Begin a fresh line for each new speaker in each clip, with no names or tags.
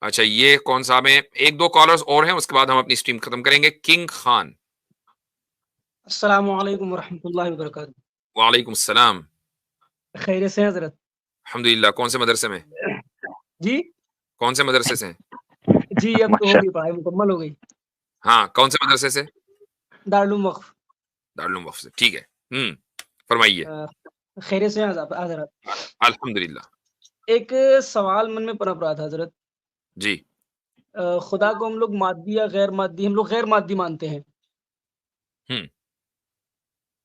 اچھا یہ کون صاحب ہیں؟ ایک دو کالرز اور ہیں، اس کے بعد ہم اپنی اسٹریم ختم کریں گے. کنگ خان.
السلام علیکم ورحمۃ اللہ وبرکاتہ.
وعلیکم السلام.
خیریت سے ہیں حضرت؟
الحمدللہ. کون سے مدرسے میں؟
جی
کون سے مدرسے سے ہیں؟
جی اب تو ہو گئی، پڑھائی مکمل ہو گئی.
ہاں کون سے مدرسے سے؟
دارالعلوم وقف.
دارالعلوم وقف سے. ٹھیک ہے، فرمائیے.
خیریت سے ہیں حضرت؟
الحمدللہ.
ایک سوال من میں پنپ رہا تھا حضرت.
جی.
خدا کو ہم لوگ مادی یا غیر مادی، ہم لوگ غیر مادی مانتے ہیں،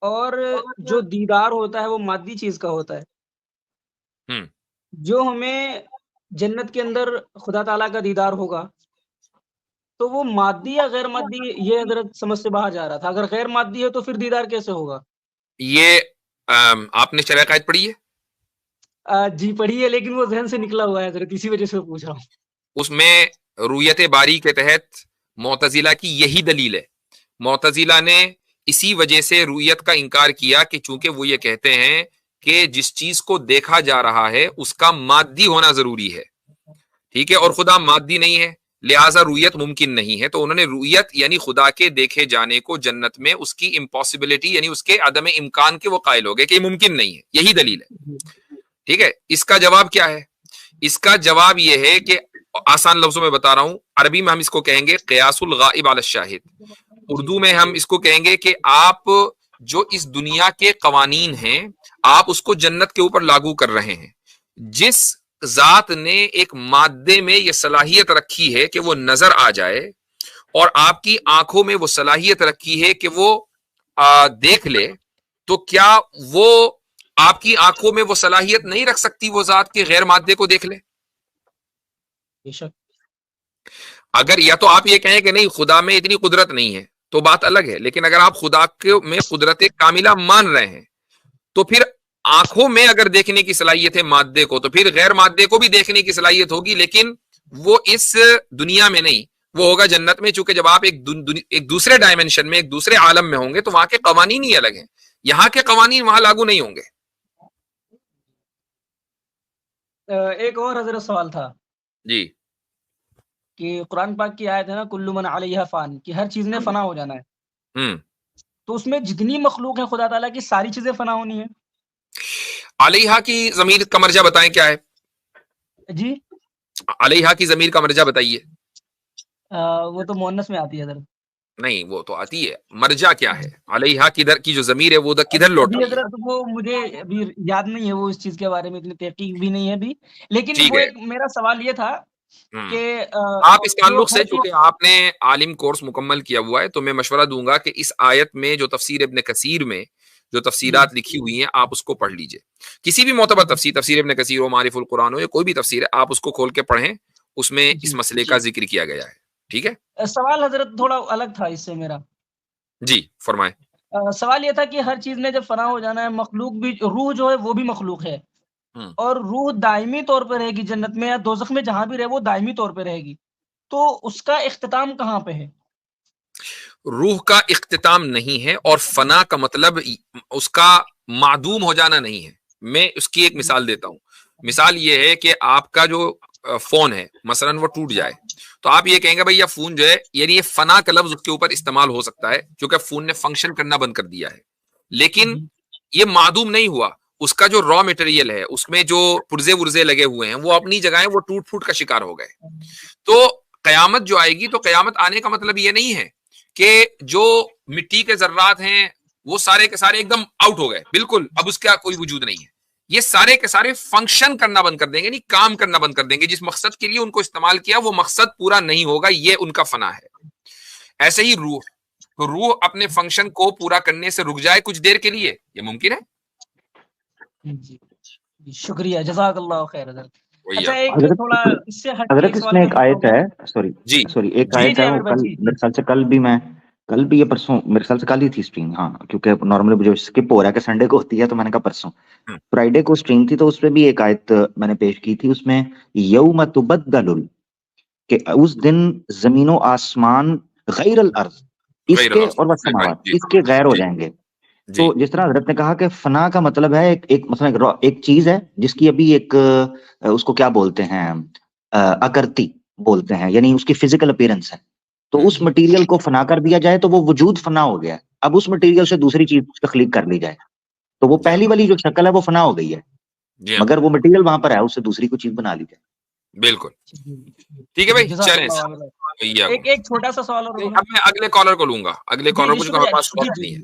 اور جو دیدار ہوتا ہے وہ مادی چیز کا ہوتا ہے. جو ہمیں جنت کے اندر خدا تعالیٰ کا دیدار ہوگا تو وہ مادی یا غیر مادی، یہ حضرت سمجھ سے باہر جا رہا تھا. اگر غیر مادی ہے تو پھر دیدار کیسے ہوگا؟
یہ آپ نے شرح قائد پڑھی ہے؟
جی پڑھی ہے، لیکن وہ ذہن سے نکلا ہوا ہے حضرت، اسی وجہ سے پوچھ رہا ہوں.
اس میں رویت باری کے تحت معتزلہ کی یہی دلیل ہے. معتزلہ نے اسی وجہ سے رویت کا انکار کیا کہ چونکہ وہ یہ کہتے ہیں کہ جس چیز کو دیکھا جا رہا ہے اس کا مادی ہونا ضروری ہے، ٹھیک ہے، اور خدا مادی نہیں ہے، لہٰذا رویت ممکن نہیں ہے. تو انہوں نے رویت یعنی خدا کے دیکھے جانے کو جنت میں اس کی امپاسبلٹی یعنی اس کے عدم امکان کے وہ قائل ہو گئے کہ یہ ممکن نہیں ہے. یہی دلیل ہے، ٹھیک ہے. اس کا جواب کیا ہے؟ اس کا جواب یہ ہے کہ آسان لفظوں میں بتا رہا ہوں، عربی میں ہم اس کو کہیں گے قیاس الغائب علی الشاہد. اردو میں ہم اس کو کہیں گے کہ آپ جو اس دنیا کے قوانین ہیں آپ اس کو جنت کے اوپر لاگو کر رہے ہیں. جس ذات نے ایک مادے میں یہ صلاحیت رکھی ہے کہ وہ نظر آ جائے، اور آپ کی آنکھوں میں وہ صلاحیت رکھی ہے کہ وہ دیکھ لے، تو کیا وہ آپ کی آنکھوں میں وہ صلاحیت نہیں رکھ سکتی وہ ذات کے غیر مادے کو دیکھ لے؟ اگر یا تو آپ یہ کہیں کہ نہیں خدا میں اتنی قدرت نہیں ہے تو بات الگ ہے، لیکن اگر آپ خدا کے میں قدرت کاملہ مان رہے ہیں تو پھر آنکھوں میں اگر دیکھنے کی صلاحیت ہے مادے کو، تو پھر غیر مادے کو بھی دیکھنے کی صلاحیت ہوگی، لیکن وہ اس دنیا میں نہیں، وہ ہوگا جنت میں. چونکہ جب آپ ایک دوسرے ڈائمنشن میں، ایک دوسرے عالم میں ہوں گے تو وہاں کے قوانین ہی الگ ہیں، یہاں کے قوانین وہاں لاگو نہیں ہوں گے.
ایک اور حضرت سوال تھا
جی.
کہ قرآن پاک کی آیت ہے نا کل من علیہا فان، کہ ہر چیز نے فنا ہو جانا ہے. تو اس میں جتنی مخلوق ہے خدا تعالیٰ کی ساری چیزیں فنا ہونی ہیں.
علیہا کی ضمیر کا مرجع بتائیں کیا ہے؟
جی
علیہا کی ضمیر کا مرجع بتائیے.
وہ تو مؤنث میں آتی ہے حضرت.
نہیں وہ تو آتی ہے، مرجع کیا ہے؟ علیہا کدھر کی جو ضمیر ہے وہ کدھر لوٹ رہی ہے؟
حضرت وہ مجھے ابھی یاد نہیں ہے، وہ اس چیز کے بارے میں اتنی تحقیق بھی نہیں ہے ابھی، لیکن
ٹھیک
وہ
ہے.
ایک میرا سوال یہ تھا کہ
آپ اس تعلق سے چونکہ آپ نے عالم کورس مکمل کیا ہوا ہے تو میں مشورہ دوں گا کہ اس آیت میں جو تفسیر ابن کثیر میں جو تفسیرات لکھی ہوئی ہیں آپ اس کو پڑھ لیجئے. کسی بھی معتبر تفسیر ابن کثیر ہو، معارف القرآن ہو، یا کوئی بھی تفسیر ہے، آپ اس کو کھول کے پڑھیں، اس میں اس مسئلے کا ذکر کیا گیا ہے. ٹھیک ہے.
سوال حضرت تھوڑا الگ تھا اس سے میرا.
جی فرمائیں.
سوال یہ تھا کہ ہر چیز نے جب فنا ہو جانا ہے، مخلوق بھی، روح جو ہے وہ بھی مخلوق ہے، اور روح دائمی طور پہ رہے گی جنت میں یا دوزخ میں، جہاں بھی رہے وہ دائمی طور پہ رہے گی، تو اس کا اختتام کہاں پہ ہے؟
روح کا اختتام نہیں ہے، اور فنا کا مطلب اس کا معدوم ہو جانا نہیں ہے. میں اس کی ایک مثال دیتا ہوں. مثال یہ ہے کہ آپ کا جو فون ہے مثلا وہ ٹوٹ جائے تو آپ یہ کہیں گے بھائی یہ فون جو ہے، یعنی یہ فنا کا لفظ اس کے اوپر استعمال ہو سکتا ہے کیونکہ فون نے فنکشن کرنا بند کر دیا ہے، لیکن یہ معدوم نہیں ہوا. اس کا جو را میٹیریل ہے، اس میں جو پرزے ورزے لگے ہوئے ہیں، وہ اپنی جگہ ہیں، وہ ٹوٹ پھوٹ کا شکار ہو گئے. تو قیامت جو آئے گی تو قیامت آنے کا مطلب یہ نہیں ہے کہ جو مٹی کے ذرات ہیں وہ سارے کے سارے ایک دم آؤٹ ہو گئے، بالکل اب اس کا کوئی وجود نہیں ہے. یہ سارے کے سارے فنکشن کرنا بند کر دیں گے، یعنی کام کرنا بند کر دیں گے. جس مقصد کے لیے ان کو استعمال کیا وہ مقصد پورا نہیں ہوگا، یہ ان کا فنا ہے. ایسے ہی روح اپنے فنکشن کو پورا کرنے سے رک جائے کچھ دیر کے لیے، یہ ممکن ہے.
شکریہ، جزاک اللہ خیر. اچھا ایک
حضرت
تھوڑا اس سے ہٹ کے
حضرت
ایک
اس
سوال
میں
میں
ایک
پوچھتا
آیت
ہوں.
ہے، ایک آیت ہے، وہ کل میرے خیال سے کل بھی یہ پرسوں میرے خیال سے کل ہی تھی اسٹریم، ہاں کیونکہ نارملی مجھے اسکپ ہو رہا ہے کہ سنڈے کو ہوتی ہے، تو میں نے کہا پرسوں فرائیڈے کو اسٹریم تھی، تو اس پہ بھی ایک آیت میں نے پیش کی تھی. اس میں یوم تبدل، کہ اس دن زمین و آسمان غیر الارض، اس کے اور والسماوات، اس کے غیر ہو جائیں گے. تو جس طرح حضرت نے کہا کہ فنا کا مطلب ہے ایک مثلا ایک چیز ہے جس کی ابھی ایک اس کو کیا بولتے ہیں اکرتی، بولتے ہیں, یعنی اس کی فزیکل اپیرنس ہے. تو اس مٹیریل کو فنا کر دیا جائے تو وہ وجود فنا ہو گیا ہے. اب اس مٹیریل سے دوسری چیز تخلیق کر لی جائے تو وہ پہلی والی جو شکل ہے وہ فنا ہو گئی ہے, مگر وہ مٹیریل وہاں پر ہے, اس سے دوسری کوئی چیز بنا لی جائے.
بالکل ٹھیک ہے بھائی, چلیں.
ایک چھوٹا سا سوال اور
اب میں اگلے کالر کو لوں گا, اگلے کالر کو, جو ہمارے پاس وقت نہیں ہے.